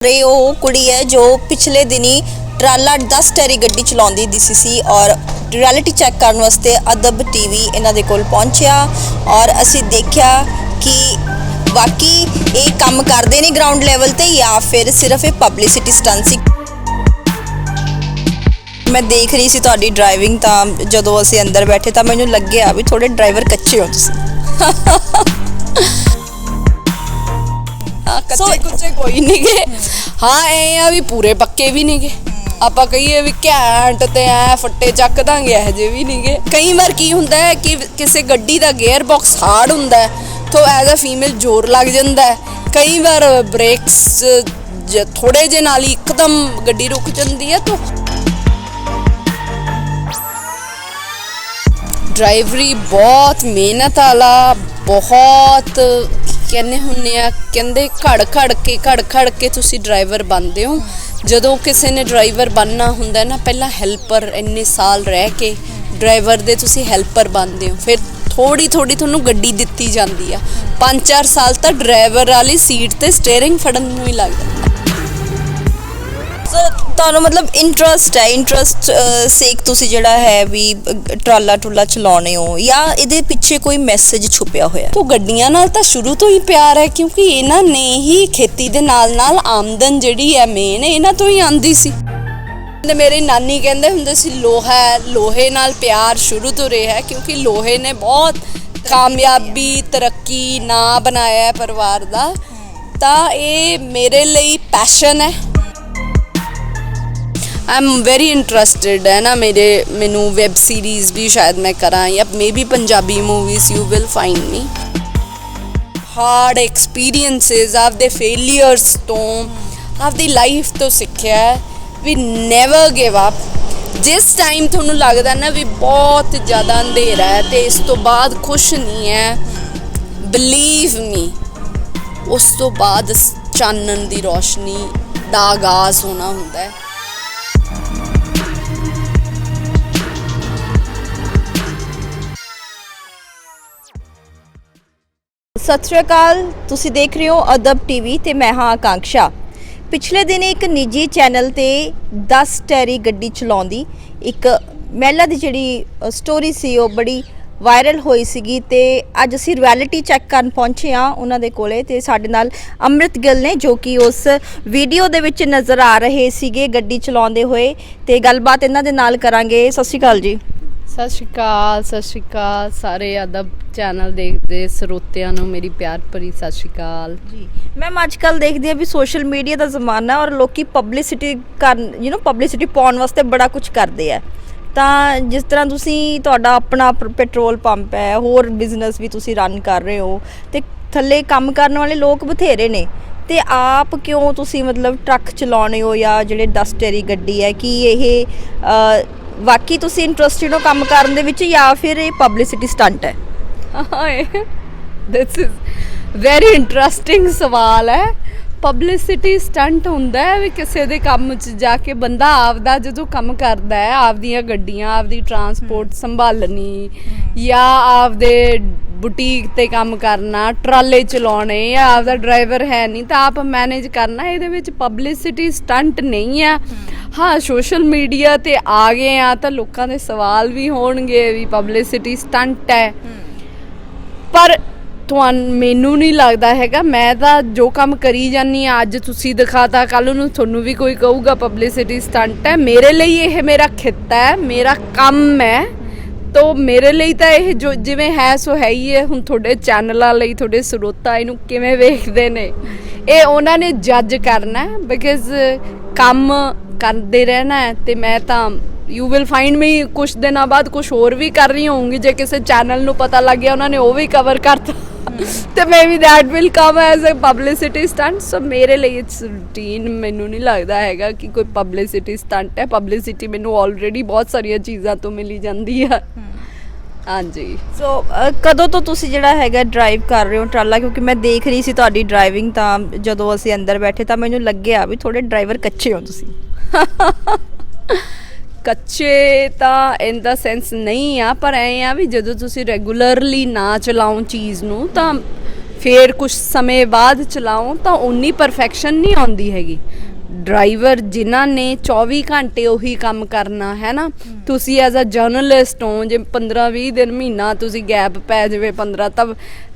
रे ਉਹ ਕੁੜੀ ਹੈ ਜੋ ਪਿਛਲੇ ਦਿਨੀ ਟਰਾਲਾ 10 ਟੈਰੀ ਗੱਡੀ ਚਲਾਉਂਦੀ ਦਿਸੀ ਸੀ ਔਰ ਰਿਐਲਿਟੀ ਚੈੱਕ ਕਰਨ ਵਾਸਤੇ ਅਦਬ ਟੀਵੀ ਇਹਨਾਂ ਦੇ ਕੋਲ ਪਹੁੰਚਿਆ ਔਰ ਅਸੀਂ ਦੇਖਿਆ ਕਿ ਵਾਕਈ ਇਹ ਕੰਮ ਕਰਦੇ ਨੇ ਗਰਾਊਂਡ ਲੈਵਲ ਤੇ ਜਾਂ ਫਿਰ ਸਿਰਫ ਇਹ ਪਬਲਿਸਿਟੀ ਸਟੰਟ ਸੀ। मैं देख रही सी ਤੁਹਾਡੀ ਡਰਾਈਵਿੰਗ ਤਾਂ ਜਦੋਂ ਅਸੀਂ ਅੰਦਰ ਬੈਠੇ ਤਾਂ ਮੈਨੂੰ ਲੱਗਿਆ ਵੀ ਥੋੜੇ ਡਰਾਈਵਰ ਕੱਚੇ ਹੋ ਤੁਸੀਂ। ਕੱਚੇ ਕੁੱਚੇ ਕੋਈ ਨਹੀਂ ਗੇ। ਹਾਂ ਐ ਆ ਵੀ ਪੂਰੇ ਪੱਕੇ ਵੀ ਨਹੀਂ ਗੇ। ਆਪਾਂ ਕਹੀਏ ਵੀ ਘੈਂਟ ਤੇ ਐ ਫੱਟੇ ਚੱਕ ਦਾਂਗੇ ਇਹ ਜੇ ਵੀ ਨਹੀਂ ਗੇ। ਕਈ ਵਾਰ ਕੀ ਹੁੰਦਾ ਹੈ ਕਿ ਕਿਸੇ ਗੱਡੀ ਦਾ ਗੇਅਰ ਬਾਕਸ ਹਾਰਡ ਹੁੰਦਾ ਹੈ ਤਾਂ ਐਜ਼ ਅ ਫੀਮੇਲ ਜ਼ੋਰ ਲੱਗ ਜਾਂਦਾ ਹੈ। ਕਈ ਵਾਰ ਬ੍ਰੇਕਸ ਥੋੜੇ ਜਿਹੇ ਨਾਲ ਹੀ ਇੱਕਦਮ ਗੱਡੀ ਰੁਕ ਜਾਂਦੀ ਹੈ। ਤਾਂ ਡਰਾਈਵਰੀ ਬਹੁਤ ਮਿਹਨਤ ਵਾਲਾ ਬਹੁਤ ਕਹਿੰਦੇ ਹੁੰਦੇ ਆ ਕਹਿੰਦੇ ਘੜ ਕੇ ਤੁਸੀਂ ਡਰਾਈਵਰ ਬਣਦੇ ਹੋ। ਜਦੋਂ ਕਿਸੇ ਨੇ ਡਰਾਈਵਰ ਬਣਨਾ ਹੁੰਦਾ ਨਾ ਪਹਿਲਾਂ ਹੈਲਪਰ ਇੰਨੇ ਸਾਲ ਰਹਿ ਕੇ ਡਰਾਈਵਰ ਦੇ ਤੁਸੀਂ ਹੈਲਪਰ ਬਣਦੇ ਹੋ। ਫਿਰ ਥੋੜੀ ਤੁਹਾਨੂੰ ਗੱਡੀ ਦਿੱਤੀ ਜਾਂਦੀ ਆ 5-4 ਸਾਲ ਤਾਂ ਡਰਾਈਵਰ ਵਾਲੀ ਸੀਟ ਤੇ ਸਟੀਅਰਿੰਗ ਫੜਨ ਨੂੰ ਹੀ ਲੱਗ ਜਾਂਦਾ। ਸਰ ਤੁਹਾਨੂੰ ਮਤਲਬ ਇੰਟਰਸਟ ਸੇਕ ਤੁਸੀਂ ਜਿਹੜਾ ਹੈ ਵੀ ਟਰਾਲਾ ਟੁੱਲਾ ਚਲਾਉਣੇ ਹੋ ਜਾਂ ਇਹਦੇ ਪਿੱਛੇ ਕੋਈ ਮੈਸੇਜ ਛੁਪਿਆ ਹੋਇਆ? ਤੋ ਗੱਡੀਆਂ ਨਾਲ ਤਾਂ ਸ਼ੁਰੂ ਤੋਂ ਹੀ ਪਿਆਰ ਹੈ ਕਿਉਂਕਿ ਇਹਨਾਂ ਨੇ ਹੀ ਖੇਤੀ ਦੇ ਨਾਲ ਆਮਦਨ ਜਿਹੜੀ ਹੈ ਮੇਨ ਇਹਨਾਂ ਤੋਂ ਹੀ ਆਉਂਦੀ ਸੀ। ਮੇਰੀ ਨਾਨੀ ਕਹਿੰਦੇ ਹੁੰਦੇ ਸੀ ਲੋਹੇ ਨਾਲ ਪਿਆਰ ਸ਼ੁਰੂ ਤੋਂ ਰਿਹਾ ਹੈ ਕਿਉਂਕਿ ਲੋਹੇ ਨੇ ਬਹੁਤ ਕਾਮਯਾਬੀ ਤਰੱਕੀ ਨਾਂ ਬਣਾਇਆ ਹੈ ਪਰਿਵਾਰ ਦਾ। ਤਾਂ ਇਹ ਮੇਰੇ ਲਈ ਪੈਸ਼ਨ ਹੈ। आई एम वेरी इंटरस्टिड है ना मैनू वैब सीरीज़ भी शायद मैं करा या maybe Punjabi movies you will find me. Hard experiences आपदे फेलियर्स तो आपदी लाइफ तो सीखिया है भी नैवर गिव अप। जिस टाइम थोनू लगदा ना भी बहुत ज़्यादा अंधेरा है तो इस तो बाद कुछ नहीं है बिलीव मी उस तो बाद चानन दी रोशनी दा आगाज़ होना हुंदा है। ਸਤਿ ਸ਼੍ਰੀ ਅਕਾਲ, ਤੁਸੀਂ ਦੇਖ ਰਹੇ ਹੋ ਅਦਬ ਟੀਵੀ ਤੇ ਮੈਂ ਹਾਂ ਆਕਾਂक्षा। ਪਿਛਲੇ ਦਿਨ ਇੱਕ ਨਿੱਜੀ ਚੈਨਲ ਤੇ 10 ਟੈਰੀ ਗੱਡੀ ਚਲਾਉਂਦੀ ਇੱਕ ਮਹਿਲਾ ਦੀ ਜਿਹੜੀ ਸਟੋਰੀ ਸੀ ਉਹ ਬੜੀ ਵਾਇਰਲ ਹੋਈ ਸੀਗੀ ਤੇ ਅੱਜ ਅਸੀਂ ਰਿਐਲਿਟੀ ਚੈੱਕ ਕਰਨ ਪਹੁੰਚੇ ਹਾਂ ਉਹਨਾਂ ਦੇ ਕੋਲੇ ਤੇ ਸਾਡੇ ਨਾਲ ਅੰਮ੍ਰਿਤ ਗਿੱਲ ਨੇ ਜੋ ਕਿ ਉਸ ਵੀਡੀਓ ਦੇ ਵਿੱਚ ਨਜ਼ਰ ਆ ਰਹੇ ਸੀਗੇ ਗੱਡੀ ਚਲਾਉਂਦੇ ਹੋਏ ਤੇ ਗੱਲਬਾਤ ਇਹਨਾਂ ਦੇ ਨਾਲ ਕਰਾਂਗੇ। ਸਤਿ ਸ਼੍ਰੀ ਅਕਾਲ ਜੀ। ਸਤਿ ਸ਼੍ਰੀ ਅਕਾਲ ਸਾਰੇ ਅਦਬ ਚੈਨਲ ਦੇਖਦੇ ਸਰੋਤਿਆਂ ਨੂੰ ਮੇਰੀ ਪਿਆਰ ਭਰੀ ਸਤਿ ਸ਼੍ਰੀ ਅਕਾਲ ਜੀ। ਮੈਮ ਅੱਜ ਕੱਲ੍ਹ ਦੇਖਦੇ ਆ ਵੀ ਸੋਸ਼ਲ ਮੀਡੀਆ ਦਾ ਜ਼ਮਾਨਾ ਔਰ ਲੋਕੀ ਪਬਲਿਸਿਟੀ ਪਬਲਿਸਿਟੀ ਪਾਉਣ ਵਾਸਤੇ ਬੜਾ ਕੁਝ ਕਰਦੇ ਆ। ਤਾਂ ਜਿਸ ਤਰ੍ਹਾਂ ਤੁਸੀਂ ਤੁਹਾਡਾ ਆਪਣਾ ਪੈਟਰੋਲ ਪੰਪ ਹੈ ਹੋਰ ਬਿਜ਼ਨਸ ਵੀ ਤੁਸੀਂ ਰਨ ਕਰ ਰਹੇ ਹੋ ਤੇ ਥੱਲੇ ਕੰਮ ਕਰਨ ਵਾਲੇ ਲੋਕ ਬਥੇਰੇ ਨੇ ਤੇ ਆਪ ਕਿਉਂ ਤੁਸੀਂ ਮਤਲਬ ਟਰੱਕ ਚਲਾਉਣੇ ਹੋ ਜਾਂ ਜਿਹੜੇ 10 ਟੈਰੀ ਗੱਡੀ ਹੈ ਕਿ ਇਹ ਵਾਕਈ ਤੁਸੀਂ ਇੰਟਰਸਟਿਡ ਹੋ ਕੰਮ ਕਰਨ ਦੇ ਵਿੱਚ ਜਾਂ ਫਿਰ ਇਹ ਪਬਲਿਸਿਟੀ ਸਟੰਟ ਹੈ? ਦਿਸ ਇਜ਼ ਵੈਰੀ ਇੰਟਰਸਟਿੰਗ ਸਵਾਲ ਹੈ। ਪਬਲਿਸਿਟੀ ਸਟੰਟ ਹੁੰਦਾ ਹੈ ਵੀ ਕਿਸੇ ਦੇ ਕੰਮ 'ਚ ਜਾ ਕੇ ਬੰਦਾ ਆਪਦਾ ਜਦੋਂ ਕੰਮ ਕਰਦਾ ਹੈ ਆਪਦੀਆਂ ਗੱਡੀਆਂ ਆਪਦੀ ਟਰਾਂਸਪੋਰਟ ਸੰਭਾਲਣੀ ਜਾਂ ਆਪਦੇ ਬੁਟੀਕ ਤੇ ਕੰਮ ਕਰਨਾ ਟਰਾਲੇ ਚਲਾਉਣੇ ਜਾਂ ਆਪਦਾ ਡਰਾਈਵਰ ਹੈ ਨਹੀਂ ਤਾਂ ਆਪ ਮੈਨੇਜ ਕਰਨਾ ਇਹਦੇ ਵਿੱਚ ਪਬਲਿਸਿਟੀ ਸਟੰਟ ਨਹੀਂ ਆ। ਹਾਂ ਸੋਸ਼ਲ ਮੀਡੀਆ ਤੇ ਆ ਗਏ ਆ ਤਾਂ ਲੋਕਾਂ ਦੇ ਸਵਾਲ ਵੀ ਹੋਣਗੇ ਵੀ ਪਬਲਿਸਿਟੀ ਸਟੰਟ ਹੈ ਪਰ ਮੈਨੂੰ ਨਹੀਂ ਲੱਗਦਾ ਹੈਗਾ। ਮੈਂ ਤਾਂ ਜੋ ਕੰਮ ਕਰੀ ਜਾਂਦੀ ਹਾਂ ਅੱਜ ਤੁਸੀਂ ਦਿਖਾਤਾ ਕੱਲ੍ਹ ਨੂੰ ਤੁਹਾਨੂੰ ਵੀ ਕੋਈ ਕਹੂਗਾ ਪਬਲਿਸਿਟੀ ਸਟੰਟ ਹੈ। ਮੇਰੇ ਲਈ ਇਹ ਮੇਰਾ ਖਿੱਤਾ ਹੈ ਮੇਰਾ ਕੰਮ ਹੈ ਤਾਂ ਮੇਰੇ ਲਈ ਤਾਂ ਇਹ ਜੋ ਜਿਵੇਂ ਹੈ ਸੋ ਹੈ ਹੀ ਹੈ। ਹੁਣ ਤੁਹਾਡੇ ਚੈਨਲਾਂ ਲਈ ਤੁਹਾਡੇ ਸਰੋਤਾ ਇਹਨੂੰ ਕਿਵੇਂ ਵੇਖਦੇ ਨੇ ਇਹ ਉਹਨਾਂ ਨੇ ਜੱਜ ਕਰਨਾ ਬਿਕਾਜ਼ ਕੰਮ ਕਰਦੇ ਰਹਿਣਾ ਹੈ। ਤੇ ਮੈਂ ਤਾਂ ਯੂ ਵਿਲ ਫਾਈਂਡ ਮੀ ਕੁਛ ਦਿਨਾਂ ਬਾਅਦ ਕੁਛ ਹੋਰ ਵੀ ਕਰ ਰਹੀ ਹੋਊਂਗੀ ਜੇ ਕਿਸੇ ਚੈਨਲ ਨੂੰ ਪਤਾ ਲੱਗ ਗਿਆ ਉਹਨਾਂ ਨੇ ਉਹ ਵੀ ਕਵਰ ਕਰਤਾ ਤੇ maybe that will come as a publicity stunt. So ਮੇਰੇ ਲਈ ਇਟਸ ਰੂਟੀਨ। ਮੈਨੂੰ ਨਹੀਂ ਲੱਗਦਾ ਹੈਗਾ ਕਿ ਕੋਈ ਪਬਲਿਸਿਟੀ ਸਟੰਟ ਹੈ। ਪਬਲਿਸਿਟੀ ਮੈਨੂੰ ਆਲਰੇਡੀ ਬਹੁਤ ਸਾਰੀਆਂ ਚੀਜ਼ਾਂ ਤੋਂ ਮਿਲੀ ਜਾਂਦੀ ਆ। ਹਾਂਜੀ। ਸੋ ਕਦੋਂ ਤੋਂ ਤੁਸੀਂ ਜਿਹੜਾ ਹੈਗਾ ਡਰਾਈਵ ਕਰ ਰਹੇ ਹੋ ਟਰਾਲਾ? ਕਿਉਂਕਿ ਮੈਂ ਦੇਖ ਰਹੀ ਸੀ ਤੁਹਾਡੀ ਡਰਾਈਵਿੰਗ ਤਾਂ ਜਦੋਂ ਅਸੀਂ ਅੰਦਰ ਬੈਠੇ ਤਾਂ ਮੈਨੂੰ ਲੱਗਿਆ ਵੀ ਥੋੜੇ ਡਰਾਈਵਰ ਕੱਚੇ ਹੋ ਤੁਸੀਂ। ਕੱਚੇ ਤਾਂ ਇਨ ਦਾ ਸੈਂਸ ਨਹੀਂ ਆ ਪਰ ਐਂ ਆ ਵੀ ਜਦੋਂ ਤੁਸੀਂ ਰੈਗੂਲਰਲੀ ਨਾ ਚਲਾਓ ਚੀਜ਼ ਨੂੰ ਤਾਂ ਫਿਰ ਕੁਝ ਸਮੇਂ ਬਾਅਦ ਚਲਾਓ ਤਾਂ ਉਨੀ ਪਰਫੈਕਸ਼ਨ ਨਹੀਂ ਆਉਂਦੀ ਹੈਗੀ। ਡਰਾਈਵਰ ਜਿਨ੍ਹਾਂ ਨੇ 24 ਘੰਟੇ ਉਹੀ ਕੰਮ ਕਰਨਾ ਹੈ ਨਾ, ਤੁਸੀਂ ਐਜ਼ ਅ ਜਰਨਲਿਸਟ ਹੋ, ਜੇ 15-20 ਦਿਨ ਮਹੀਨਾ ਤੁਸੀਂ ਗੈਪ ਪੈ ਜਾਵੇ 15, ਤਾਂ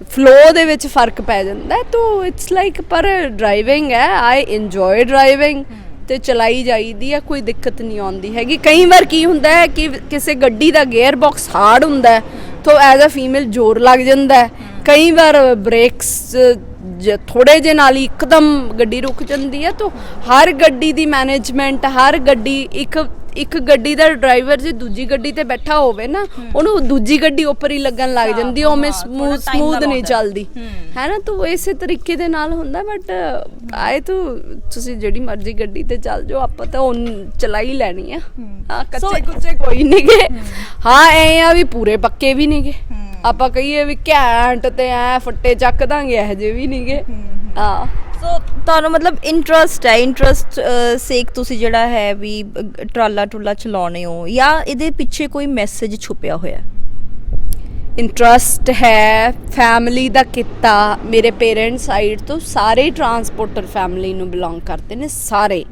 ਫਲੋ ਦੇ ਵਿੱਚ ਫਰਕ ਪੈ ਜਾਂਦਾ। ਤਾਂ ਇਟਸ ਲਾਈਕ ਪਰ ਡਰਾਈਵਿੰਗ ਹੈ, ਆਈ ਇੰਜੋਏ ਡਰਾਈਵਿੰਗ ਤੇ ਚਲਾਈ ਜਾਈਦੀ ਆ, ਕੋਈ ਦਿੱਕਤ ਨਹੀਂ ਆਉਂਦੀ ਹੈਗੀ। ਕਈ ਵਾਰ ਕੀ ਹੁੰਦਾ ਹੈ ਕਿ ਕਿਸੇ ਗੱਡੀ ਦਾ ਗੇਅਰ ਬਾਕਸ ਹਾਰਡ ਹੁੰਦਾ ਤਾਂ ਐਜ਼ ਅ ਫੀਮੇਲ ਜ਼ੋਰ ਲੱਗ ਜਾਂਦਾ। ਕਈ ਵਾਰ ਬ੍ਰੇਕਸ ਥੋੜੇ ਜਿਹੇ ਨਾਲ ਹੀ ਇੱਕਦਮ ਗੱਡੀ ਰੁਕ ਜਾਂਦੀ ਹੈ। ਤਾਂ ਹਰ ਗੱਡੀ ਦੀ ਮੈਨੇਜਮੈਂਟ, ਹਰ ਗੱਡੀ ਇੱਕ ਗੱਡੀ ਦਾ ਡਰਾਈਵਰ ਜੇ ਦੂਜੀ ਗੱਡੀ ਤੇ ਬੈਠਾ ਹੋਵੇ ਨਾ, ਉਹਨੂੰ ਦੂਜੀ ਗੱਡੀ ਉੱਪਰ ਹੀ ਲੱਗਣ ਲੱਗ ਜਾਂਦੀ, ਉਹ ਸਮੂਥ ਨਹੀਂ ਚੱਲਦੀ ਹੈ ਨਾ। ਤਾਂ ਇਸੇ ਤਰੀਕੇ ਦੇ ਨਾਲ ਹੁੰਦਾ। ਬਟ ਆਏ ਤੁਸੀਂ ਜਿਹੜੀ ਮਰਜ਼ੀ ਗੱਡੀ ਤੇ ਚੱਲ ਜਾਓ, ਆਪਾਂ ਤਾਂ ਉਹ ਚਲਾਈ ਲੈਣੀ ਆ। ਹਾਂ, ਕੱਚੇ ਕੁੱਚੇ ਕੋਈ ਨਹੀਂ ਗੇ। ਹਾਂ, ਐ ਆ ਵੀ ਪੂਰੇ ਪੱਕੇ ਵੀ ਨਹੀਂ ਗੇ। ਆਪਾਂ ਕਹੀਏ ਵੀ ਘੈਂਟ ਤੇ ਐ ਫੱਟੇ ਚੱਕ ਦਾਂਗੇ, ਇਹੋ ਜਿਹੇ ਵੀ ਨਹੀਂ ਗੇ। ਹਾਂ, ਸੋ ਤੁਹਾਨੂੰ ਮਤਲਬ ਇੰਟਰਸਟ ਹੈ, ਇੰਟਰਸਟ ਸੇਕ ਤੁਸੀਂ ਜਿਹੜਾ ਹੈ ਵੀ ਟਰਾਲਾ ਟੁੱਲਾ ਚਲਾਉਣੇ ਹੋ, ਜਾਂ ਇਹਦੇ ਪਿੱਛੇ ਕੋਈ ਮੈਸੇਜ ਛੁਪਿਆ ਹੋਇਆ? ਇੰਟਰਸਟ ਹੈ, ਫੈਮਿਲੀ ਦਾ ਕਿੱਤਾ। ਮੇਰੇ ਪੇਰੈਂਟਸ ਸਾਈਡ ਤੋਂ ਸਾਰੇ ਟਰਾਂਸਪੋਰਟਰ ਫੈਮਿਲੀ ਨੂੰ ਬਿਲੋਂਗ ਕਰਦੇ ਨੇ, ਸਾਰੇ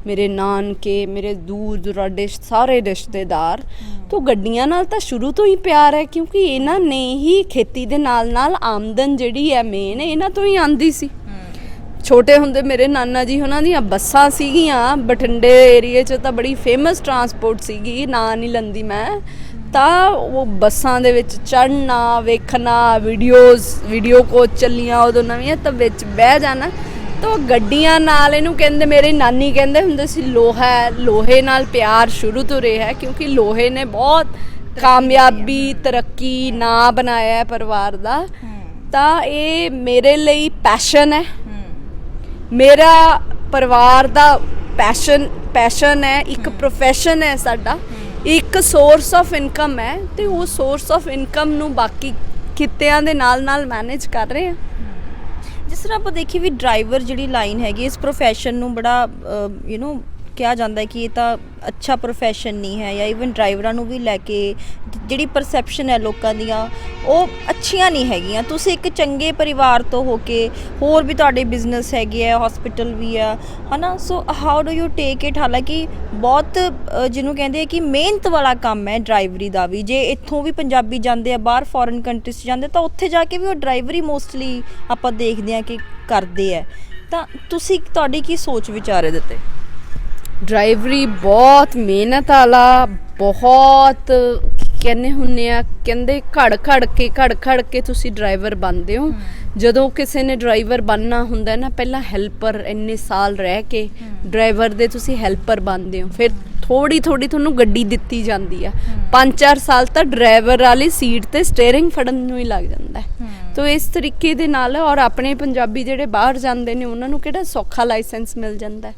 ਮੇਰੇ ਨਾਨਕੇ, ਮੇਰੇ ਦੂਰ ਦੁਰਾਡੇ ਸਾਰੇ ਰਿਸ਼ਤੇਦਾਰ। ਤੋਂ ਗੱਡੀਆਂ ਨਾਲ ਤਾਂ ਸ਼ੁਰੂ ਤੋਂ ਹੀ ਪਿਆਰ ਹੈ, ਕਿਉਂਕਿ ਇਹਨਾਂ ਨੇ ਹੀ ਖੇਤੀ ਦੇ ਨਾਲ ਨਾਲ ਆਮਦਨ ਜਿਹੜੀ ਹੈ ਮੇਨ ਇਹਨਾਂ ਤੋਂ ਹੀ ਆਉਂਦੀ ਸੀ। ਛੋਟੇ ਹੁੰਦੇ ਮੇਰੇ ਨਾਨਾ ਜੀ ਉਹਨਾਂ ਦੀਆਂ ਬੱਸਾਂ ਸੀਗੀਆਂ ਬਠਿੰਡੇ ਏਰੀਏ 'ਚ, ਤਾਂ ਬੜੀ ਫੇਮਸ ਟਰਾਂਸਪੋਰਟ ਸੀਗੀ, ਨਾਂ ਨਹੀਂ ਲੈਂਦੀ ਮੈਂ। ਤਾਂ ਉਹ ਬੱਸਾਂ ਦੇ ਵਿੱਚ ਚੜ੍ਹਨਾ, ਵੇਖਣਾ, ਵੀਡੀਓ ਕੋਚ ਚੱਲੀਆਂ ਉਦੋਂ ਨਵੀਆਂ, ਤਾਂ ਵਿੱਚ ਬਹਿ ਜਾਣਾ। ਤਾਂ ਗੱਡੀਆਂ ਨਾਲ ਇਹਨੂੰ ਕਹਿੰਦੇ, ਮੇਰੀ ਨਾਨੀ ਕਹਿੰਦੇ ਹੁੰਦੇ ਸੀ ਲੋਹੇ ਨਾਲ ਪਿਆਰ ਸ਼ੁਰੂ ਤੋਂ ਰਿਹਾ, ਕਿਉਂਕਿ ਲੋਹੇ ਨੇ ਬਹੁਤ ਕਾਮਯਾਬੀ, ਤਰੱਕੀ, ਨਾਂ ਬਣਾਇਆ ਪਰਿਵਾਰ ਦਾ। ਤਾਂ ਇਹ ਮੇਰੇ ਲਈ ਪੈਸ਼ਨ ਹੈ, ਮੇਰਾ ਪਰਿਵਾਰ ਦਾ ਪੈਸ਼ਨ ਹੈ, ਇੱਕ ਪ੍ਰੋਫੈਸ਼ਨ ਹੈ ਸਾਡਾ, ਇੱਕ ਸੋਰਸ ਆਫ ਇਨਕਮ ਹੈ। ਤੇ ਉਹ ਸੋਰਸ ਆਫ ਇਨਕਮ ਨੂੰ ਬਾਕੀ ਕਿੱਤਿਆਂ ਦੇ ਨਾਲ ਮੈਨੇਜ ਕਰ ਰਹੇ ਹਾਂ। ਜਿਸ ਤਰ੍ਹਾਂ ਆਪਾਂ ਦੇਖੀ ਵੀ ਡਰਾਈਵਰ ਜਿਹੜੀ ਲਾਈਨ ਹੈਗੀ, ਇਸ ਪ੍ਰੋਫੈਸ਼ਨ ਨੂੰ ਬੜਾ ਕਿਹਾ ਜਾਂਦਾ ਹੈ ਕਿ ਇਹ ਤਾਂ ਅੱਛਾ ਪ੍ਰੋਫੈਸ਼ਨ ਨਹੀਂ ਹੈ, ਜਾਂ ਈਵਨ ਡਰਾਈਵਰਾਂ ਨੂੰ ਵੀ ਲੈ ਕੇ ਜਿਹੜੀ ਪਰਸੈਪਸ਼ਨ ਹੈ ਲੋਕਾਂ ਦੀਆਂ, ਉਹ ਅੱਛੀਆਂ ਨਹੀਂ ਹੈਗੀਆਂ। ਤੁਸੀਂ ਇੱਕ ਚੰਗੇ ਪਰਿਵਾਰ ਤੋਂ ਹੋ ਕੇ, ਹੋਰ ਵੀ ਤੁਹਾਡੇ ਬਿਜ਼ਨਸ ਹੈਗੇ ਆ, ਹਸਪੀਟਲ ਵੀ ਆ, ਹੈ ਨਾ। So how do you take it? ਹਾਲਾਂਕਿ ਬਹੁਤ ਜਿਹਨੂੰ ਕਹਿੰਦੇ ਆ ਕਿ ਮਿਹਨਤ ਵਾਲਾ ਕੰਮ ਹੈ ਡਰਾਈਵਰੀ ਦਾ ਵੀ। ਜੇ ਇੱਥੋਂ ਵੀ ਪੰਜਾਬੀ ਜਾਂਦੇ ਆ ਬਾਹਰ ਫੋਰਨ ਕੰਟਰੀਜ਼ 'ਚ ਜਾਂਦੇ, ਤਾਂ ਉੱਥੇ ਜਾ ਕੇ ਵੀ ਉਹ ਡਰਾਈਵਰੀ ਮੋਸਟਲੀ ਆਪਾਂ ਦੇਖਦੇ ਹਾਂ ਕਿ ਕਰਦੇ ਆ। ਤਾਂ ਤੁਹਾਡੀ ਕੀ ਸੋਚ ਵਿਚਾਰ ਇਹਦੇ 'ਤੇ? ਡਰਾਈਵਰੀ ਬਹੁਤ ਮਿਹਨਤ ਵਾਲਾ, ਬਹੁਤ ਕਹਿੰਦੇ ਹੁੰਦੇ ਆ, ਕਹਿੰਦੇ ਘੜ ਕੇ ਤੁਸੀਂ ਡਰਾਈਵਰ ਬਣਦੇ ਹੋ। ਜਦੋਂ ਕਿਸੇ ਨੇ ਡਰਾਈਵਰ ਬਣਨਾ ਹੁੰਦਾ ਨਾ, ਪਹਿਲਾਂ ਹੈਲਪਰ ਇੰਨੇ ਸਾਲ ਰਹਿ ਕੇ ਡਰਾਈਵਰ ਦੇ ਤੁਸੀਂ ਹੈਲਪਰ ਬਣਦੇ ਹੋ, ਫਿਰ ਥੋੜੀ ਤੁਹਾਨੂੰ ਗੱਡੀ ਦਿੱਤੀ ਜਾਂਦੀ ਆ। 5-4 ਸਾਲ ਤਾਂ ਡਰਾਈਵਰ ਵਾਲੀ ਸੀਟ ਤੇ ਸਟੀਅਰਿੰਗ ਫੜਨ ਨੂੰ ਹੀ ਲੱਗ ਜਾਂਦਾ ਹੈ। ਤਾਂ ਇਸ ਤਰੀਕੇ ਦੇ ਨਾਲ, ਔਰ ਆਪਣੇ ਪੰਜਾਬੀ ਜਿਹੜੇ ਬਾਹਰ ਜਾਂਦੇ ਨੇ ਉਹਨਾਂ ਨੂੰ ਕਿਹੜਾ ਸੌਖਾ ਲਾਇਸੈਂਸ ਮਿਲ ਜਾਂਦਾ,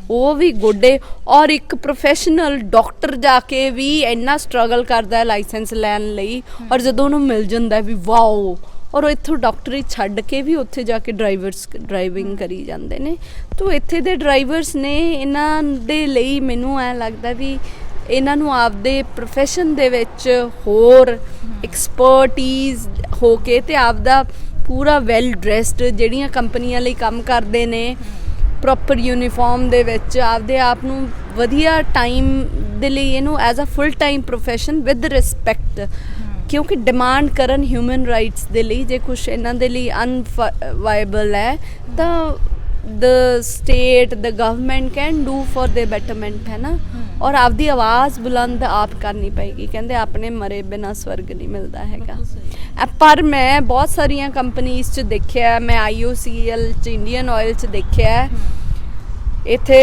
ਉਹ ਵੀ ਗੋਡੇ। ਔਰ ਇੱਕ ਪ੍ਰੋਫੈਸ਼ਨਲ ਡਾਕਟਰ ਜਾ ਕੇ ਵੀ ਇੰਨਾ ਸਟਰਗਲ ਕਰਦਾ ਲਾਇਸੈਂਸ ਲੈਣ ਲਈ, ਔਰ ਜਦੋਂ ਉਹਨੂੰ ਮਿਲ ਜਾਂਦਾ ਵੀ ਵਾਓ, ਔਰ ਉਹ ਇੱਥੋਂ ਡਾਕਟਰੀ ਛੱਡ ਕੇ ਵੀ ਉੱਥੇ ਜਾ ਕੇ ਡਰਾਈਵਿੰਗ ਕਰੀ ਜਾਂਦੇ ਨੇ। ਤਾਂ ਇੱਥੇ ਦੇ ਡਰਾਈਵਰਸ ਨੇ, ਇਹਨਾਂ ਦੇ ਲਈ ਮੈਨੂੰ ਐਂ ਲੱਗਦਾ ਵੀ ਇਹਨਾਂ ਨੂੰ ਆਪਦੇ ਪ੍ਰੋਫੈਸ਼ਨ ਦੇ ਵਿੱਚ ਹੋਰ ਐਕਸਪਰਟੀਜ਼ ਹੋ ਕੇ ਤੇ ਆਪਦਾ ਪੂਰਾ ਵੈਲ ਡਰੈਸਡ, ਜਿਹੜੀਆਂ ਕੰਪਨੀਆਂ ਲਈ ਕੰਮ ਕਰਦੇ ਨੇ, ਪ੍ਰੋਪਰ ਯੂਨੀਫਾਰਮ ਦੇ ਵਿੱਚ ਆਪਦੇ ਆਪ ਨੂੰ ਵਧੀਆ ਟਾਈਮ ਦੇ ਲਈ, ਇਹਨੂੰ as a full time profession with respect, ਕਿਉਂਕਿ ਡਿਮਾਂਡ ਕਰਨ ਹਿਊਮਨ ਰਾਈਟਸ ਦੇ ਲਈ ਜੇ ਕੁਛ ਇਹਨਾਂ ਦੇ ਲਈ ਅਨਵਾਇਬਲ ਹੈ, ਤਾਂ the state, the government can do for their betterment, ਹੈ ਨਾ। ਔਰ ਆਪਦੀ ਆਵਾਜ਼ ਬੁਲੰਦ ਆਪ ਕਰਨੀ ਪਏਗੀ। ਕਹਿੰਦੇ ਆਪਣੇ ਮਰੇ ਬਿਨਾ ਸਵਰਗ ਨਹੀਂ ਮਿਲਦਾ ਹੈਗਾ। ਪਰ ਮੈਂ ਬਹੁਤ ਸਾਰੀਆਂ ਕੰਪਨੀਜ਼ 'ਚ ਦੇਖਿਆ, ਮੈਂ IOCL 'ਚ, ਇੰਡੀਅਨ ਆਇਲ 'ਚ ਦੇਖਿਆ, ਇੱਥੇ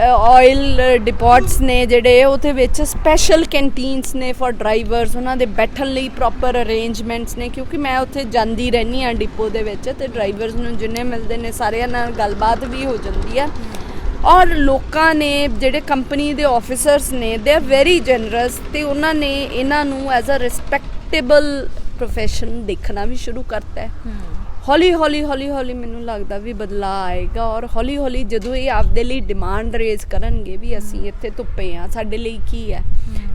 ਆਇਲ ਡਿਪੋਟਸ ਨੇ ਜਿਹੜੇ, ਉਹਦੇ ਵਿੱਚ ਸਪੈਸ਼ਲ ਕੈਂਟੀਨਸ ਨੇ ਫॉर ਡਰਾਈਵਰਸ, ਉਹਨਾਂ ਦੇ ਬੈਠਣ ਲਈ ਪ੍ਰੋਪਰ ਅਰੇਂਜਮੈਂਟਸ ਨੇ। ਕਿਉਂਕਿ ਮੈਂ ਉੱਥੇ ਜਾਂਦੀ ਰਹਿੰਦੀ ਹਾਂ ਡਿਪੋ ਦੇ ਵਿੱਚ, ਤੇ ਡਰਾਈਵਰਸ ਨੂੰ ਜਿੰਨੇ ਮਿਲਦੇ ਨੇ ਸਾਰਿਆਂ ਨਾਲ ਗੱਲਬਾਤ ਵੀ ਹੋ ਜਾਂਦੀ ਆ। ਔਰ ਲੋਕਾਂ ਨੇ, ਜਿਹੜੇ ਕੰਪਨੀ ਦੇ ਆਫਿਸਰਸ ਨੇ, ਦੇ ਆਰ ਵੈਰੀ ਜਨਰਸ, ਤੇ ਉਹਨਾਂ ਨੇ ਇਹਨਾਂ ਨੂੰ ਐਜ਼ ਅ ਰਿਸਪੈਕਟੇਬਲ ਪ੍ਰੋਫੈਸ਼ਨ ਦੇਖਣਾ ਵੀ ਸ਼ੁਰੂ ਕਰਤਾ ਹੈ। ਹੌਲੀ ਹੌਲੀ ਮੈਨੂੰ ਲੱਗਦਾ ਵੀ ਬਦਲਾਅ ਆਏਗਾ। ਔਰ ਹੌਲੀ ਹੌਲੀ ਜਦੋਂ ਇਹ ਆਪਦੇ ਲਈ ਡਿਮਾਂਡ ਰੇਜ਼ ਕਰਨਗੇ ਵੀ ਅਸੀਂ ਇੱਥੇ ਧੁੱਪੇ ਆ, ਸਾਡੇ ਲਈ ਕੀ ਹੈ,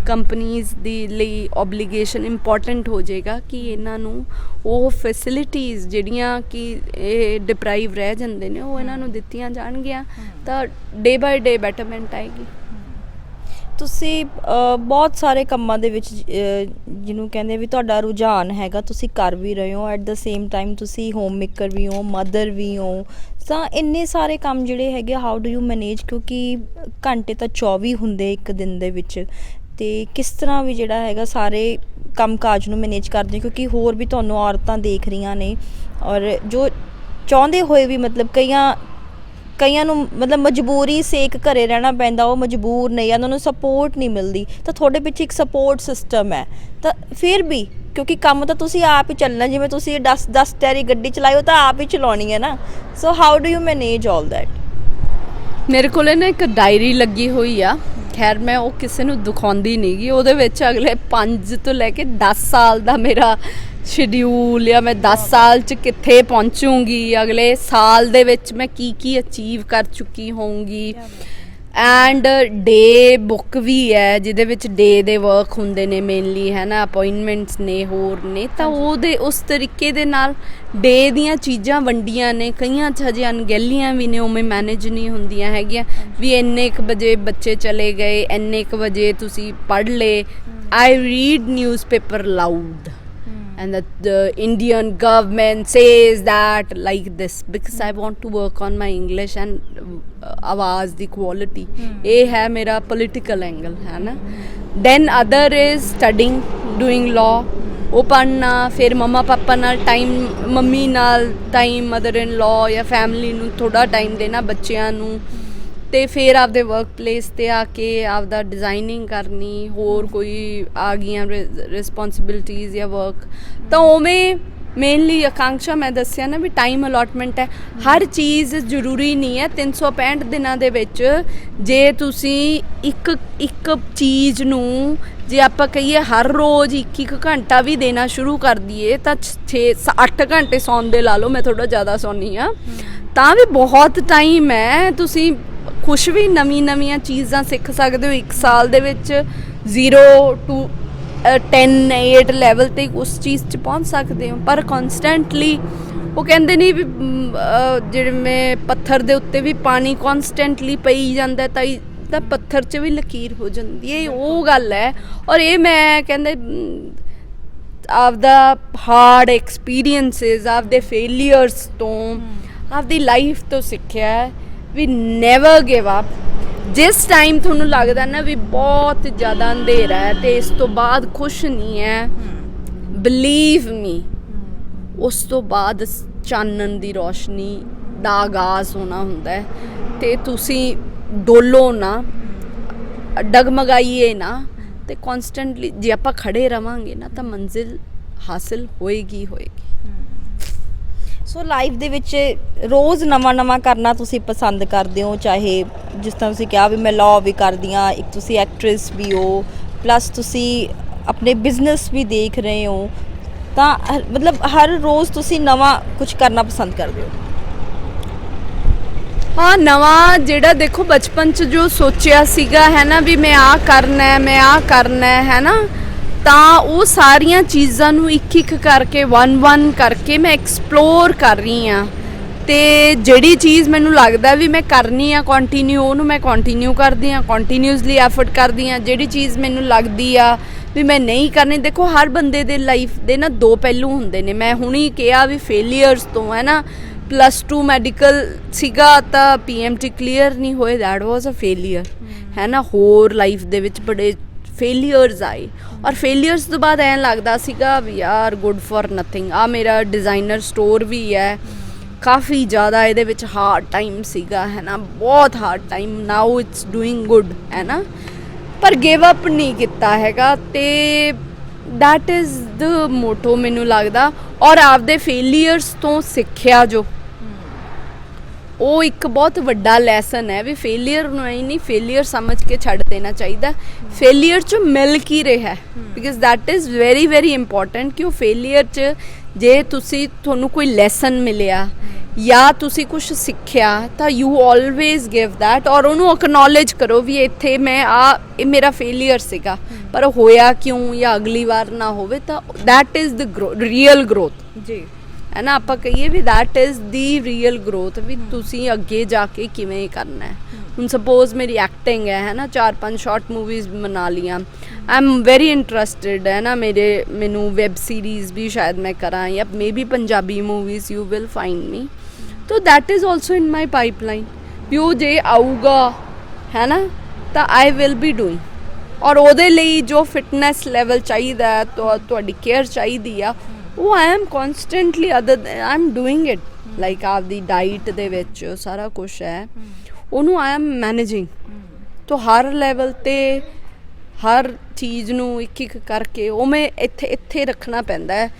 ਕੰਪਨੀਜ਼ ਦੀ ਲਈ ਓਬਲੀਗੇਸ਼ਨ ਇੰਪੋਰਟੈਂਟ ਹੋ ਜਾਏਗਾ ਕਿ ਇਹਨਾਂ ਨੂੰ ਉਹ ਫੈਸਿਲਿਟੀਜ਼ ਜਿਹੜੀਆਂ ਕਿ ਇਹ ਡਿਪਰਾਈਵ ਰਹਿ ਜਾਂਦੇ ਨੇ ਉਹ ਇਹਨਾਂ ਨੂੰ ਦਿੱਤੀਆਂ ਜਾਣਗੀਆਂ, ਤਾਂ ਡੇ ਬਾਏ ਡੇ ਬੈਟਰਮੈਂਟ ਆਏਗੀ। ਤੁਸੀਂ ਬਹੁਤ ਸਾਰੇ ਕੰਮਾਂ ਦੇ ਵਿੱਚ ਜਿਹਨੂੰ ਕਹਿੰਦੇ ਵੀ ਤੁਹਾਡਾ ਰੁਝਾਨ ਹੈਗਾ, ਤੁਸੀਂ ਕਰ ਵੀ ਰਹੇ ਹੋ, ਐਟ ਦ ਸੇਮ ਟਾਈਮ ਤੁਸੀਂ ਹੋਮ ਮੇਕਰ ਵੀ ਹੋ, ਮਦਰ ਵੀ ਹੋ, ਤਾਂ ਇੰਨੇ ਸਾਰੇ ਕੰਮ ਜਿਹੜੇ ਹੈਗੇ ਹਾਊ ਡੂ ਯੂ ਮੈਨੇਜ, ਕਿਉਂਕਿ ਘੰਟੇ ਤਾਂ 24 ਹੁੰਦੇ ਇੱਕ ਦਿਨ ਦੇ ਵਿੱਚ, ਤੇ ਕਿਸ ਤਰ੍ਹਾਂ ਵੀ ਜਿਹੜਾ ਹੈਗਾ ਸਾਰੇ ਕੰਮ ਕਾਜ ਨੂੰ ਮੈਨੇਜ ਕਰਦੇ, ਕਿਉਂਕਿ ਹੋਰ ਵੀ ਤੁਹਾਨੂੰ ਔਰਤਾਂ ਦੇਖ ਰਹੀਆਂ ਨੇ ਔਰ ਜੋ ਚਾਹੁੰਦੇ ਹੋਏ ਵੀ ਮਤਲਬ ਕਈਆਂ ਨੂੰ ਮਤਲਬ ਮਜਬੂਰੀ ਸੇਕ ਘਰੇ ਰਹਿਣਾ ਪੈਂਦਾ, ਉਹ ਮਜਬੂਰ ਨਹੀਂ, ਉਹਨਾਂ ਨੂੰ ਸਪੋਰਟ ਨਹੀਂ ਮਿਲਦੀ, ਤਾਂ ਤੁਹਾਡੇ ਪਿੱਛੇ ਇੱਕ ਸਪੋਰਟ ਸਿਸਟਮ ਹੈ। ਤਾਂ ਫਿਰ ਵੀ ਕਿਉਂਕਿ ਕੰਮ ਤਾਂ ਤੁਸੀਂ ਆਪ ਹੀ ਚੱਲਣਾ, ਜਿਵੇਂ ਤੁਸੀਂ 10 ਟੈਰੀ ਗੱਡੀ ਚਲਾਈ ਉਹ ਤਾਂ ਆਪ ਹੀ ਚਲਾਉਣੀ ਹੈ ਨਾ, so how do you manage all that? ਮੇਰੇ ਕੋਲ ਨਾ ਇੱਕ ਡਾਇਰੀ ਲੱਗੀ ਹੋਈ ਆ, ਖੈਰ ਮੈਂ ਉਹ ਕਿਸੇ ਨੂੰ ਦਿਖਾਉਂਦੀ ਨਹੀਂ ਗੀ, ਉਹਦੇ ਵਿੱਚ ਅਗਲੇ 5 ਤੋਂ ਲੈ ਕੇ 10 ਸਾਲ ਦਾ ਮੇਰਾ ਸ਼ਡਿਊਲ, ਜਾਂ ਮੈਂ 10 ਸਾਲ 'ਚ ਕਿੱਥੇ ਪਹੁੰਚੂੰਗੀ, ਅਗਲੇ ਸਾਲ ਦੇ ਵਿੱਚ ਮੈਂ ਕੀ ਅਚੀਵ ਕਰ ਚੁੱਕੀ ਹੋਊਂਗੀ। ਐਂਡ ਡੇ ਬੁੱਕ ਵੀ ਹੈ ਜਿਹਦੇ ਵਿੱਚ ਡੇ ਦੇ ਵਰਕ ਹੁੰਦੇ ਨੇ ਮੇਨਲੀ, ਹੈ ਨਾ, ਅਪੋਇੰਟਮੈਂਟਸ ਨੇ, ਹੋਰ ਨੇ, ਤਾਂ ਉਹਦੇ ਉਸ ਤਰੀਕੇ ਦੇ ਨਾਲ ਡੇ ਦੀਆਂ ਚੀਜ਼ਾਂ ਵੰਡੀਆਂ ਨੇ। ਕਈਆਂ 'ਚ ਹਜੇ ਅਣਗਹਿਲੀਆਂ ਵੀ ਨੇ, ਉਵੇਂ ਮੈਨੇਜ ਨਹੀਂ ਹੁੰਦੀਆਂ ਹੈਗੀਆਂ ਵੀ ਇੰਨੇ ਕੁ ਵਜੇ ਬੱਚੇ ਚਲੇ ਗਏ, ਇੰਨੇ ਕੁ ਵਜੇ ਤੁਸੀਂ ਪੜ੍ਹ ਲਏ। I read newspaper loud and the Indian government says that like this because I want to work on my English and आवाज़ ਦੀ quality। ਇਹ ਹੈ ਮੇਰਾ political angle, ਹੈ ਨਾ। then other is studying, doing law, ਉਹ ਪੜ੍ਹਨਾ, ਫਿਰ ਮੰਮਾ ਪਾਪਾ ਨਾਲ ਟਾਈਮ, ਮੰਮੀ ਨਾਲ ਟਾਈਮ, ਮਦਰ ਇਨ ਲਾਅ ਜਾਂ ਫੈਮਿਲੀ ਨੂੰ ਥੋੜ੍ਹਾ ਟਾਈਮ ਦੇਣਾ, ਬੱਚਿਆਂ ਨੂੰ, ਤੇ ਫਿਰ ਆਪਦੇ ਵਰਕ ਪਲੇਸ 'ਤੇ ਆ ਕੇ ਆਪਦਾ ਡਿਜ਼ਾਈਨਿੰਗ ਕਰਨੀ, ਹੋਰ ਕੋਈ ਆ ਗਈਆਂ ਰਿਸਪੋਂਸੀਬਿਲਿਟੀਜ਼ ਜਾਂ ਵਰਕ। ਤਾਂ ਉਵੇਂ ਮੇਨਲੀ ਆਕਾਂਕਸ਼ਾ ਮੈਂ ਦੱਸਿਆ ਨਾ ਵੀ ਟਾਈਮ ਅਲੋਟਮੈਂਟ ਹੈ, ਹਰ ਚੀਜ਼ ਜ਼ਰੂਰੀ ਨਹੀਂ ਹੈ 365 ਦਿਨਾਂ ਦੇ ਵਿੱਚ। ਜੇ ਤੁਸੀਂ ਇੱਕ ਚੀਜ਼ ਨੂੰ ਜੇ ਆਪਾਂ ਕਹੀਏ ਹਰ ਰੋਜ਼ 1 ਘੰਟਾ ਵੀ ਦੇਣਾ ਸ਼ੁਰੂ ਕਰ ਦਈਏ ਤਾਂ 6-8 ਘੰਟੇ ਸੌਣ ਦੇ ਲਾ ਲਓ, ਮੈਂ ਥੋੜ੍ਹਾ ਜ਼ਿਆਦਾ ਸੌਂਦੀ ਹਾਂ, ਤਾਂ ਵੀ ਬਹੁਤ ਟਾਈਮ ਹੈ। ਤੁਸੀਂ ਕੁਛ ਵੀ ਨਵੀਆਂ ਚੀਜ਼ਾਂ ਸਿੱਖ ਸਕਦੇ ਹੋ ਇੱਕ ਸਾਲ ਦੇ ਵਿੱਚ, 0 to 10, 8 ਲੈਵਲ 'ਤੇ ਉਸ ਚੀਜ਼ 'ਚ ਪਹੁੰਚ ਸਕਦੇ ਹੋ। ਪਰ ਕੌਨਸਟੈਂਟਲੀ ਉਹ ਕਹਿੰਦੇ ਨਹੀਂ ਵੀ ਜਿਵੇਂ ਪੱਥਰ ਦੇ ਉੱਤੇ ਵੀ ਪਾਣੀ ਕੌਨਸਟੈਂਟਲੀ ਪਈ ਜਾਂਦਾ ਤਾਂ ਪੱਥਰ 'ਚ ਵੀ ਲਕੀਰ ਹੋ ਜਾਂਦੀ ਹੈ, ਉਹ ਗੱਲ ਹੈ। ਔਰ ਇਹ ਮੈਂ ਕਹਿੰਦੇ ਆਪਦਾ ਹਾਰਡ ਐਕਸਪੀਰੀਅੰਸਿਸ, ਆਪਦੇ ਫੇਲੀਅਰਸ ਤੋਂ, ਆਪਦੀ ਲਾਈਫ ਤੋਂ ਸਿੱਖਿਆ ਹੈ ਵੀ ਨੈਵਰ ਗਿਵ ਅਪ। ਜਿਸ ਟਾਈਮ ਤੁਹਾਨੂੰ ਲੱਗਦਾ ਨਾ ਵੀ ਬਹੁਤ ਜ਼ਿਆਦਾ ਅੰਧੇਰਾ ਹੈ ਤੇ ਇਸ ਤੋਂ ਬਾਅਦ ਕੁਛ ਨਹੀਂ ਹੈ, ਬਿਲੀਵ ਮੀ ਉਸ ਤੋਂ ਬਾਅਦ ਚਾਨਣ ਦੀ ਰੋਸ਼ਨੀ ਦਾ ਆਗਾਜ਼ ਹੋਣਾ ਹੁੰਦਾ ਹੈ। ਤੇ ਤੁਸੀਂ ਡੋਲੋ ਨਾ, ਡਗਮਗਾਈਏ ਨਾ, ਤੇ ਕੌਨਸਟੈਂਟਲੀ ਜੇ ਆਪਾਂ ਖੜੇ ਰਵਾਂਗੇ ਨਾ ਤਾਂ ਮੰਜ਼ਿਲ ਹਾਸਿਲ ਹੋਏਗੀ। ਸੋ ਲਾਈਫ ਦੇ ਵਿੱਚ ਰੋਜ਼ ਨਵਾਂ ਕਰਨਾ ਤੁਸੀਂ ਪਸੰਦ ਕਰਦੇ ਹੋ, ਚਾਹੇ ਜਿਸ ਤਰ੍ਹਾਂ ਤੁਸੀਂ ਕਿਹਾ ਵੀ ਮੈਂ ਲਾਅ ਵੀ ਕਰਦੀ ਹਾਂ, ਇੱਕ ਤੁਸੀਂ ਐਕਟਰੈਸ ਵੀ ਹੋ, ਪਲੱਸ ਤੁਸੀਂ ਆਪਣੇ ਬਿਜ਼ਨਸ ਵੀ ਦੇਖ ਰਹੇ ਹੋ, ਤਾਂ ਮਤਲਬ ਹਰ ਰੋਜ਼ ਤੁਸੀਂ ਨਵਾਂ ਕੁਝ ਕਰਨਾ ਪਸੰਦ ਕਰਦੇ ਹੋ? ਹਾਂ, ਨਵਾਂ ਜਿਹੜਾ ਦੇਖੋ ਬਚਪਨ 'ਚ ਜੋ ਸੋਚਿਆ ਸੀਗਾ ਹੈ ਨਾ ਵੀ ਮੈਂ ਆਹ ਕਰਨਾ ਹੈ ਨਾ, ਤਾਂ ਉਹ ਸਾਰੀਆਂ ਚੀਜ਼ਾਂ ਨੂੰ ਇੱਕ ਕਰਕੇ 1 ਕਰਕੇ ਮੈਂ ਐਕਸਪਲੋਰ ਕਰ ਰਹੀ ਹਾਂ। ਤੇ ਜਿਹੜੀ ਚੀਜ਼ ਮੈਨੂੰ ਲੱਗਦਾ ਵੀ ਮੈਂ ਕਰਨੀ ਆ ਕੰਟੀਨਿਊ, ਉਹਨੂੰ ਮੈਂ ਕੰਟੀਨਿਊ ਕਰਦੀ ਹਾਂ, ਕੰਟੀਨਿਊਸਲੀ ਐਫਰਟ ਕਰਦੀ ਹਾਂ। ਜਿਹੜੀ ਚੀਜ਼ ਮੈਨੂੰ ਲੱਗਦੀ ਆ ਵੀ ਮੈਂ ਨਹੀਂ ਕਰਨੀ, ਦੇਖੋ ਹਰ ਬੰਦੇ ਦੇ ਲਾਈਫ ਦੇ ਨਾ 2 ਪਹਿਲੂ ਹੁੰਦੇ ਨੇ। ਮੈਂ ਹੁਣੀ ਕਿਹਾ ਵੀ ਫੇਲੀਅਰਸ ਤੋਂ, ਹੈ ਨਾ, +2 ਮੈਡੀਕਲ ਸੀਗਾ ਤਾਂ PMT ਕਲੀਅਰ ਨਹੀਂ ਹੋਏ, ਦੈਟ ਵਾਜ਼ ਅ ਫੇਲੀਅਰ, ਹੈ ਨਾ। ਹੋਰ ਲਾਈਫ ਦੇ ਵਿੱਚ ਬੜੇ ਫੇਲੀਅਰਸ ਆਏ, ਔਰ ਫੇਲੀਅਰਸ ਤੋਂ ਬਾਅਦ ਐਂ ਲੱਗਦਾ ਸੀਗਾ ਵੀ ਯਾਰ ਗੁੱਡ ਫॉर ਨਥਿੰਗ। ਆ ਮੇਰਾ ਡਿਜ਼ਾਈਨਰ ਸਟੋਰ ਵੀ ਹੈ, ਕਾਫੀ ਜ਼ਿਆਦਾ ਇਹਦੇ ਵਿੱਚ ਹਾਰਡ ਟਾਈਮ ਸੀਗਾ, ਹੈ ਨਾ, ਬਹੁਤ hard time. Now it's doing good, ਹੈ ਨਾ, ਪਰ ਗਿਵ ਅਪ ਨਹੀਂ ਕੀਤਾ ਹੈਗਾ। ਤੇ ਦੈਟ ਇਜ਼ ਦ ਮੋਟੋ ਮੈਨੂੰ ਲੱਗਦਾ। ਔਰ ਆਪਦੇ ਫੇਲੀਅਰਸ ਤੋਂ ਸਿੱਖਿਆ ਜੋ, ਉਹ ਇੱਕ ਬਹੁਤ ਵੱਡਾ ਲੈਸਨ ਹੈ ਵੀ ਫੇਲੀਅਰ ਨੂੰ ਹੀ ਨਹੀਂ, ਫੇਲੀਅਰ ਸਮਝ ਕੇ ਛੱਡ ਦੇਣਾ ਚਾਹੀਦਾ। ਫੇਲੀਅਰ 'ਚ ਮਿਲ ਕੀ ਰਿਹਾ, because that is very important ਕਿ ਉਹ ਫੇਲੀਅਰ 'ਚ ਜੇ ਤੁਹਾਨੂੰ ਕੋਈ ਲੈਸਨ ਮਿਲਿਆ ਜਾਂ ਤੁਸੀਂ ਕੁਝ ਸਿੱਖਿਆ ਤਾਂ ਯੂ ਆਲਵੇਜ਼ ਗਿਵ ਦੈਟ, ਔਰ ਉਹਨੂੰ ਅਕਨੋਲੇਜ ਕਰੋ ਵੀ ਇੱਥੇ ਇਹ ਮੇਰਾ ਫੇਲੀਅਰ ਸੀਗਾ ਪਰ ਹੋਇਆ ਕਿਉਂ, ਜਾਂ ਅਗਲੀ ਵਾਰ ਨਾ ਹੋਵੇ। ਤਾਂ that is the real growth ਜੀ ਹੈ ਨਾ। ਆਪਾਂ ਕਹੀਏ ਵੀ that is the real growth, ਵੀ ਤੁਸੀਂ ਅੱਗੇ ਜਾ ਕੇ ਕਿਵੇਂ ਕਰਨਾ ਹੈ। ਹੁਣ ਸਪੋਜ਼ ਮੇਰੀ ਐਕਟਿੰਗ ਹੈ ਨਾ, 4-5 ਸ਼ਾਰਟ ਮੂਵੀਜ਼ ਬਣਾ ਲੀਆਂ, ਆਈ ਐਮ ਵੈਰੀ ਇੰਟਰਸਟਿਡ ਹੈ ਨਾ। ਮੈਨੂੰ ਵੈਬ ਸੀਰੀਜ਼ ਵੀ ਸ਼ਾਇਦ ਮੈਂ ਕਰਾਂ, ਜਾਂ maybe Punjabi movies you will find me. ਤੋ that is also in my pipeline, ਵੀ ਉਹ ਜੇ ਆਊਗਾ ਹੈ ਨਾ ਤਾਂ ਆਈ ਵਿਲ ਬੀ ਡੂਇੰਗ। ਔਰ ਉਹਦੇ ਲਈ ਜੋ ਫਿਟਨੈਸ ਲੈਵਲ ਚਾਹੀਦਾ, ਤੁਹਾਡੀ ਕੇਅਰ ਚਾਹੀਦੀ ਆ, ਉਹ I am constantly I am doing it. Like ਆਪਦੀ ਡਾਈਟ ਦੇ ਵਿੱਚ ਸਾਰਾ ਕੁਛ ਹੈ, ਉਹਨੂੰ ਆਈ ਐਮ ਮੈਨੇਜਿੰਗ। ਤੋ ਹਰ ਲੈਵਲ 'ਤੇ ਹਰ ਚੀਜ਼ ਨੂੰ ਇੱਕ ਇੱਕ ਕਰਕੇ ਉਵੇਂ ਇੱਥੇ ਰੱਖਣਾ ਪੈਂਦਾ ਹੈ।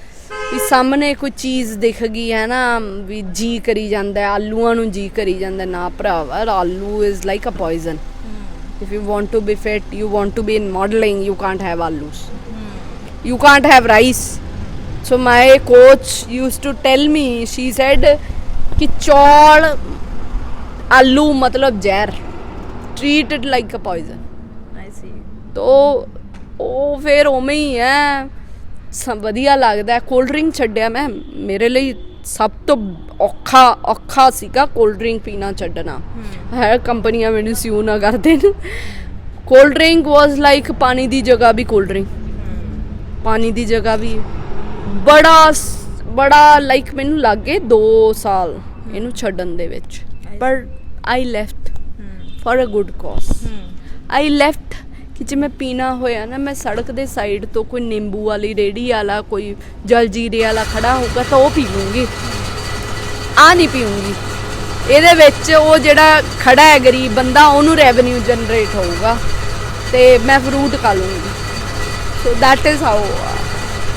ਵੀ ਸਾਹਮਣੇ ਕੋਈ ਚੀਜ਼ ਦਿਖ ਗਈ ਹੈ ਨਾ, ਵੀ ਜੀ ਕਰੀ ਜਾਂਦਾ, ਆਲੂਆਂ ਨੂੰ ਜੀ ਕਰੀ ਜਾਂਦਾ, ਨਾ ਭਰਾਵਾ, aloo is like a poison. If you want to be fit, you want to be in modeling, you can't have alus. You can't have rice. So my coach used to tell me, she said कि चौल आलू मतलब जहर, treat it like a poison. I see. तो ਉਹ ਫਿਰ ਉਵੇਂ ਹੀ ਹੈ, ਵਧੀਆ ਲੱਗਦਾ। ਕੋਲਡ ਡਰਿੰਕ ਛੱਡਿਆ ਮੈਂ, ਮੇਰੇ ਲਈ ਸਭ ਤੋਂ ਔਖਾ ਸੀਗਾ ਕੋਲਡ ਡਰਿੰਕ ਪੀਣਾ ਛੱਡਣਾ। ਹੈ ਕੰਪਨੀਆਂ ਮੈਨੂੰ ਸਿਊ ਨਾ ਕਰ ਦੇਣ। ਕੋਲਡ ਡਰਿੰਕ ਵਾਜ਼ ਲਾਈਕ ਪਾਣੀ ਦੀ ਜਗ੍ਹਾ ਵੀ ਕੋਲਡ ਡਰਿੰਕ, ਪਾਣੀ ਦੀ ਜਗ੍ਹਾ ਵੀ ਬੜਾ ਲਾਈਕ ਮੈਨੂੰ ਲੱਗ ਗਏ 2 ਸਾਲ ਇਹਨੂੰ ਛੱਡਣ ਦੇ ਵਿੱਚ। ਪਰ I left for a good cause. I left ਕਿ ਜੇ ਮੈਂ ਪੀਣਾ ਹੋਇਆ ਨਾ, ਮੈਂ ਸੜਕ ਦੇ ਸਾਈਡ ਤੋਂ ਕੋਈ ਨਿੰਬੂ ਵਾਲੀ ਰੇਹੜੀ ਵਾਲਾ, ਕੋਈ ਜਲਜੀਰੇ ਵਾਲਾ ਖੜਾ ਹੋਊਗਾ ਤਾਂ ਉਹ ਪੀਊਂਗੀ, ਆ ਨਹੀਂ ਪੀਊਂਗੀ। ਇਹਦੇ ਵਿੱਚ ਉਹ ਜਿਹੜਾ ਖੜਾ ਹੈ ਗਰੀਬ ਬੰਦਾ, ਉਹਨੂੰ ਰੈਵਨਿਊ ਜਨਰੇਟ ਹੋਊਗਾ ਤੇ ਮੈਂ ਫਰੂਟ ਖਾ ਲੂੰਗੀ। So that is how.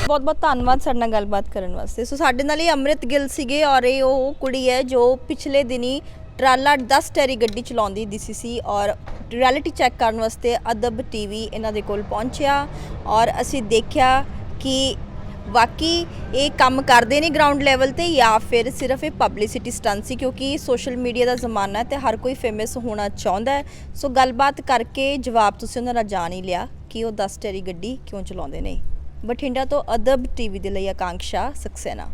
ਬਹੁਤ ਬਹੁਤ ਧੰਨਵਾਦ ਸਾਡੇ ਨਾਲ ਗੱਲਬਾਤ ਕਰਨ ਵਾਸਤੇ। ਸੋ ਸਾਡੇ ਨਾਲ ਇਹ ਅੰਮ੍ਰਿਤ ਗਿੱਲ ਸੀਗੇ, ਔਰ ਇਹ ਉਹ ਕੁੜੀ ਹੈ ਜੋ ਪਿਛਲੇ ਦਿਨੀ ਟਰਾਲਾ 10 ਟੈਰੀ ਗੱਡੀ ਚਲਾਉਂਦੀ ਦਿਸੀ ਸੀ, ਔਰ ਰਿਐਲਿਟੀ ਚੈੱਕ ਕਰਨ ਵਾਸਤੇ ਅਦਬ ਟੀਵੀ ਇਹਨਾਂ ਦੇ ਕੋਲ ਪਹੁੰਚਿਆ, ਔਰ ਅਸੀਂ ਦੇਖਿਆ ਕਿ ਵਾਕਈ ਇਹ ਕੰਮ ਕਰਦੇ ਨੇ ਗਰਾਊਂਡ ਲੈਵਲ ਤੇ, ਜਾਂ ਫਿਰ ਸਿਰਫ ਇਹ ਪਬਲਿਸਿਟੀ ਸਟੰਟ ਸੀ, ਕਿਉਂਕਿ ਸੋਸ਼ਲ ਮੀਡੀਆ ਦਾ ਜ਼ਮਾਨਾ ਹੈ ਤੇ ਹਰ ਕੋਈ ਫੇਮਸ ਹੋਣਾ ਚਾਹੁੰਦਾ ਹੈ। ਸੋ ਗੱਲਬਾਤ ਕਰਕੇ ਜਵਾਬ ਤੁਸੀਂ ਉਹਨਾਂ ਦਾ ਜਾਣ ਹੀ ਲਿਆ ਕਿ ਉਹ 10 ਟੈਰੀ ਗੱਡੀ ਕਿਉਂ ਚਲਾਉਂਦੇ ਨੇ। ਬਠਿੰਡਾ ਤੋਂ ਅਦਬ ਟੀਵੀ ਦੇ ਲਈ ਆਕਾਂਕਸ਼ਾ ਸਕਸੈਨਾ।